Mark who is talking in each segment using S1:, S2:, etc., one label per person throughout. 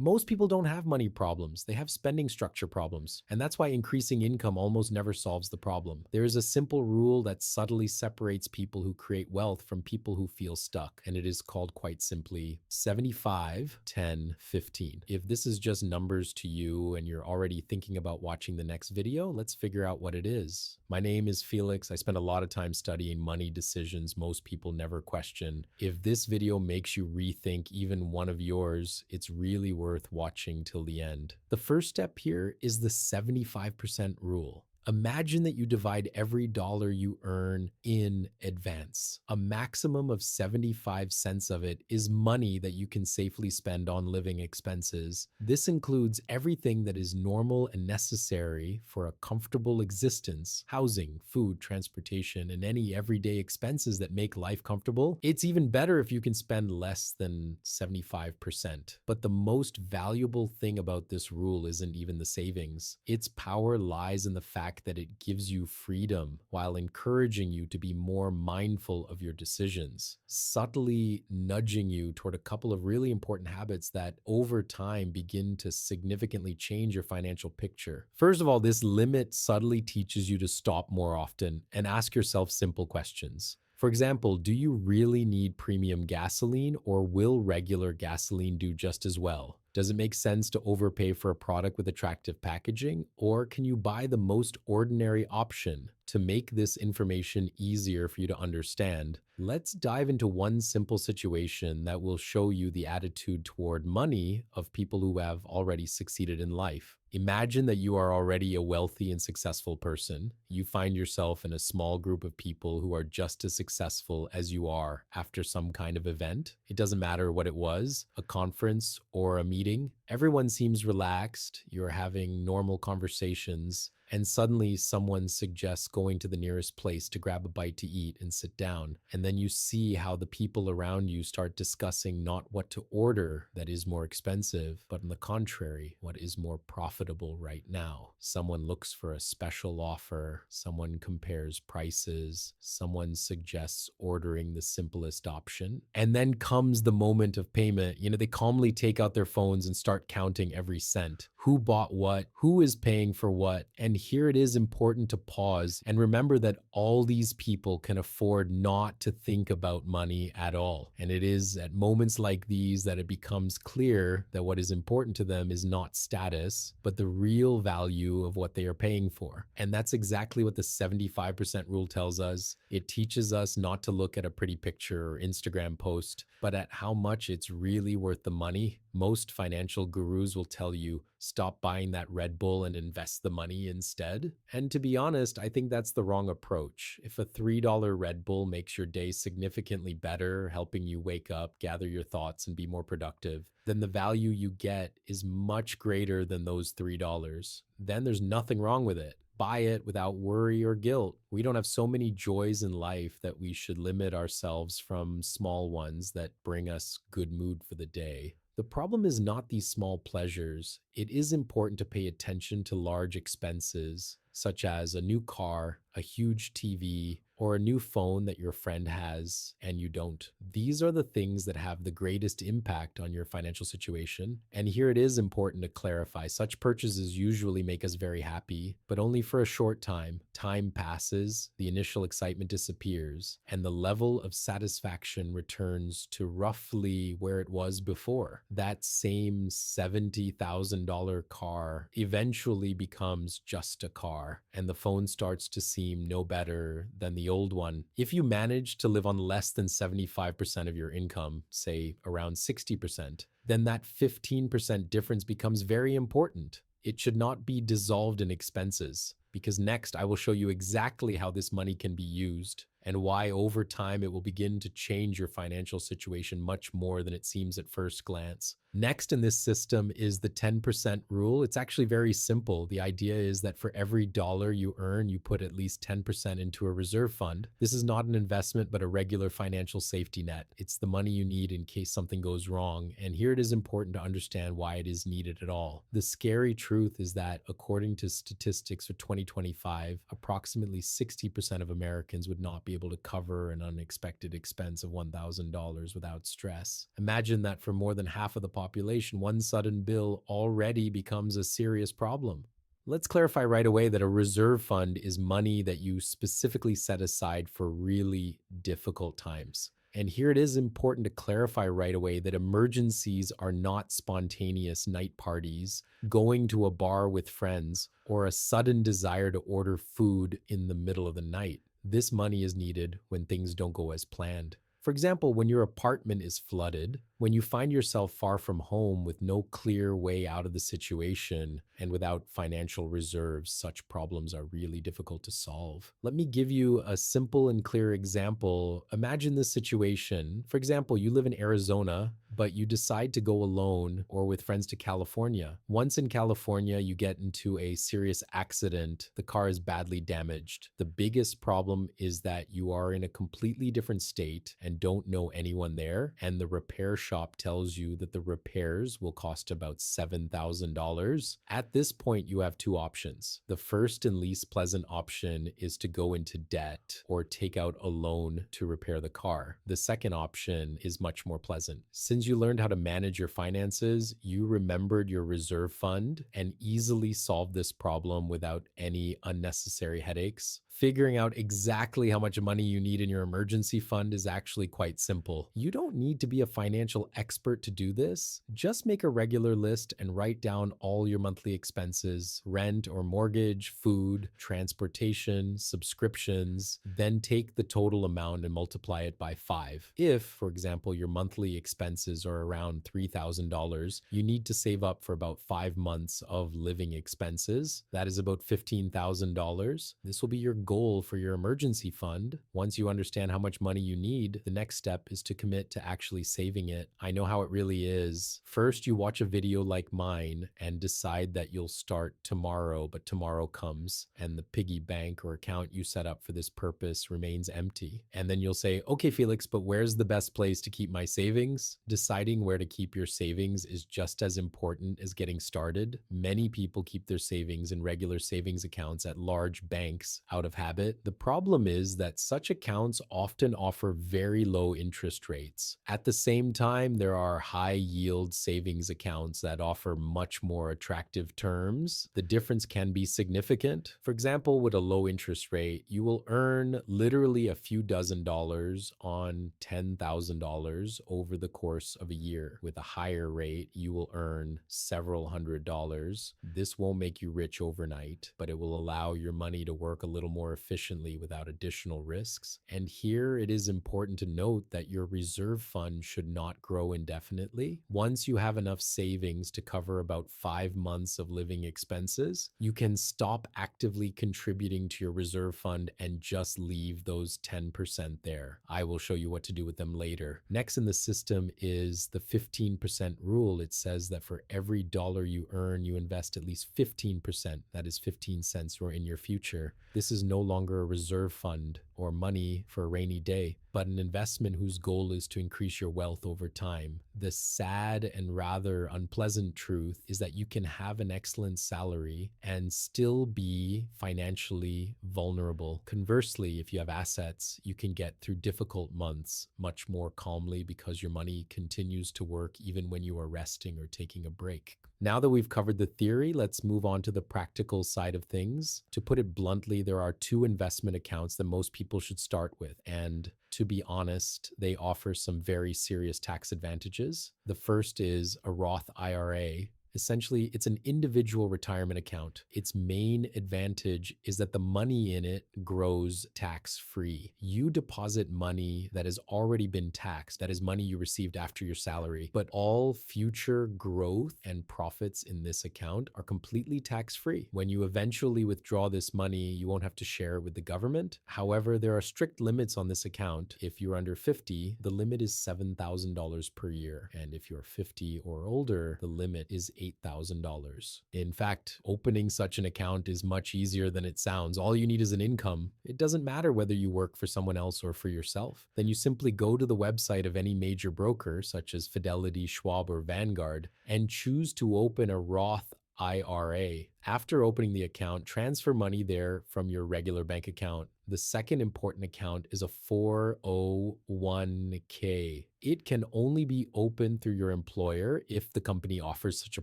S1: Most people don't have money problems, they have spending structure problems. And that's why increasing income almost never solves the problem. There is a simple rule that subtly separates people who create wealth from people who feel stuck. And it is called quite simply 75, 10, 15. If this is just numbers to you and you're already thinking about watching the next video, let's figure out what it is. My name is Felix. I spend a lot of time studying money decisions most people never question. If this video makes you rethink even one of yours, it's really worth watching till the end. The first step here is the 75% rule. Imagine that you divide every dollar you earn in advance. A maximum of 75 cents of it is money that you can safely spend on living expenses. This includes everything that is normal and necessary for a comfortable existence: housing, food, transportation, and any everyday expenses that make life comfortable. It's even better if you can spend less than 75%. But the most valuable thing about this rule isn't even the savings. Its power lies in the fact that it gives you freedom while encouraging you to be more mindful of your decisions, subtly nudging you toward a couple of really important habits that over time begin to significantly change your financial picture. First of all, this limit subtly teaches you to stop more often and ask yourself simple questions. For example, do you really need premium gasoline, or will regular gasoline do just as well? Does it make sense to overpay for a product with attractive packaging, or can you buy the most ordinary option? To make this information easier for you to understand, let's dive into one simple situation that will show you the attitude toward money of people who have already succeeded in life. Imagine that you are already a wealthy and successful person. You find yourself in a small group of people who are just as successful as you are after some kind of event. It doesn't matter what it was, a conference or a meeting. Everyone seems relaxed. You're having normal conversations. And suddenly someone suggests going to the nearest place to grab a bite to eat and sit down. And then you see how the people around you start discussing not what to order that is more expensive, but on the contrary, what is more profitable right now. Someone looks for a special offer, someone compares prices, someone suggests ordering the simplest option. And then comes the moment of payment. They calmly take out their phones and start counting every cent. Who bought what? Who is paying for what? And here it is important to pause and remember that all these people can afford not to think about money at all. And it is at moments like these that it becomes clear that what is important to them is not status, but the real value of what they are paying for. And that's exactly what the 75% rule tells us. It teaches us not to look at a pretty picture or Instagram post, but at how much it's really worth the money. Most financial gurus will tell you, stop buying that Red Bull and invest the money instead. And to be honest, I think that's the wrong approach. If a $3 Red Bull makes your day significantly better, helping you wake up, gather your thoughts, and be more productive, then the value you get is much greater than those $3. Then there's nothing wrong with it. Buy it without worry or guilt. We don't have so many joys in life that we should limit ourselves from small ones that bring us good mood for the day. The problem is not these small pleasures. It is important to pay attention to large expenses, such as a new car, a huge TV, or a new phone that your friend has and you don't. These are the things that have the greatest impact on your financial situation. And here it is important to clarify, such purchases usually make us very happy, but only for a short time. Time passes, the initial excitement disappears, and the level of satisfaction returns to roughly where it was before. That same $70,000 car eventually becomes just a car, and the phone starts to seem no better than the old one. If you manage to live on less than 75% of your income, say around 60%, then that 15% difference becomes very important. It should not be dissolved in expenses, because next I will show you exactly how this money can be used and why over time it will begin to change your financial situation much more than it seems at first glance. Next in this system is the 10% rule. It's actually very simple. The idea is that for every dollar you earn, you put at least 10% into a reserve fund. This is not an investment, but a regular financial safety net. It's the money you need in case something goes wrong. And here it is important to understand why it is needed at all. The scary truth is that according to statistics for 2025, approximately 60% of Americans would not be able to cover an unexpected expense of $1,000 without stress. Imagine that for more than half of the population, one sudden bill already becomes a serious problem. Let's clarify right away that a reserve fund is money that you specifically set aside for really difficult times. And here it is important to clarify right away that emergencies are not spontaneous night parties, going to a bar with friends, or a sudden desire to order food in the middle of the night. This money is needed when things don't go as planned. For example, when your apartment is flooded, when you find yourself far from home with no clear way out of the situation and without financial reserves, such problems are really difficult to solve. Let me give you a simple and clear example. Imagine this situation. For example, you live in Arizona, but you decide to go alone or with friends to California. Once in California, you get into a serious accident. The car is badly damaged. The biggest problem is that you are in a completely different state and don't know anyone there, and the repair shop tells you that the repairs will cost about $7,000. At this point, you have two options. The first and least pleasant option is to go into debt or take out a loan to repair the car. The second option is much more pleasant. Since you learned how to manage your finances, you remembered your reserve fund and easily solved this problem without any unnecessary headaches. Figuring out exactly how much money you need in your emergency fund is actually quite simple. You don't need to be a financial expert to do this. Just make a regular list and write down all your monthly expenses, rent or mortgage, food, transportation, subscriptions, then take the total amount and multiply it by 5. If, for example, your monthly expenses are around $3,000, you need to save up for about 5 months of living expenses. That is about $15,000. This will be your goal for your emergency fund. Once you understand how much money you need, the next step is to commit to actually saving it. I know how it really is. First, you watch a video like mine and decide that you'll start tomorrow, but tomorrow comes and the piggy bank or account you set up for this purpose remains empty. And then you'll say, okay, Felix, but where's the best place to keep my savings? Deciding where to keep your savings is just as important as getting started. Many people keep their savings in regular savings accounts at large banks out of habit. The problem is that such accounts often offer very low interest rates. At the same time, there are high yield savings accounts that offer much more attractive terms. The difference can be significant. For example, with a low interest rate, you will earn literally a few dozen dollars on $10,000 over the course of a year. With a higher rate, you will earn several $100s. This won't make you rich overnight, but it will allow your money to work a little more efficiently without additional risks. And here it is important to note that your reserve fund should not grow indefinitely. Once you have enough savings to cover about 5 months of living expenses, you can stop actively contributing to your reserve fund and just leave those 10% there. I will show you what to do with them later. Next in the system is the 15% rule. It says that for every dollar you earn, you invest at least 15%. That is 15 cents in your future. This is no longer a reserve fund or money for a rainy day, but an investment whose goal is to increase your wealth over time. The sad and rather unpleasant truth is that you can have an excellent salary and still be financially vulnerable. Conversely, if you have assets, you can get through difficult months much more calmly because your money continues to work even when you are resting or taking a break. Now that we've covered the theory, let's move on to the practical side of things. To put it bluntly, there are two investment accounts that most people should start with, and to be honest, they offer some very serious tax advantages. The first is a Roth IRA. Essentially, it's an individual retirement account. Its main advantage is that the money in it grows tax-free. You deposit money that has already been taxed, that is money you received after your salary, but all future growth and profits in this account are completely tax-free. When you eventually withdraw this money, you won't have to share it with the government. However, there are strict limits on this account. If you're under 50, the limit is $7,000 per year. And if you're 50 or older, the limit is $8,000. In fact, opening such an account is much easier than it sounds. All you need is an income. It doesn't matter whether you work for someone else or for yourself. Then you simply go to the website of any major broker, such as Fidelity, Schwab, or Vanguard, and choose to open a Roth IRA. After opening the account, transfer money there from your regular bank account. The second important account is a 401k. It can only be opened through your employer if the company offers such a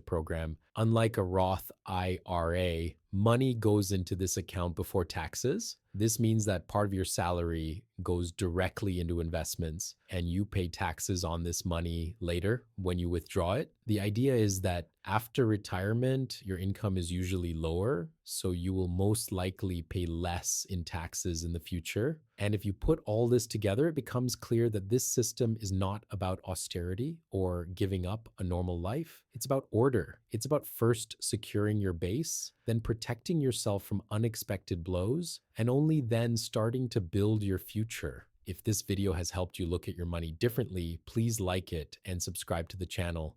S1: program. Unlike a Roth IRA, money goes into this account before taxes. This means that part of your salary goes directly into investments and you pay taxes on this money later when you withdraw it. The idea is that after retirement, your income is usually lower, so you will most likely pay less in taxes in the future. And if you put all this together, it becomes clear that this system is not about austerity or giving up a normal life. It's about order. It's about first securing your base, then protecting yourself from unexpected blows, and only then starting to build your future. If this video has helped you look at your money differently, please like it and subscribe to the channel.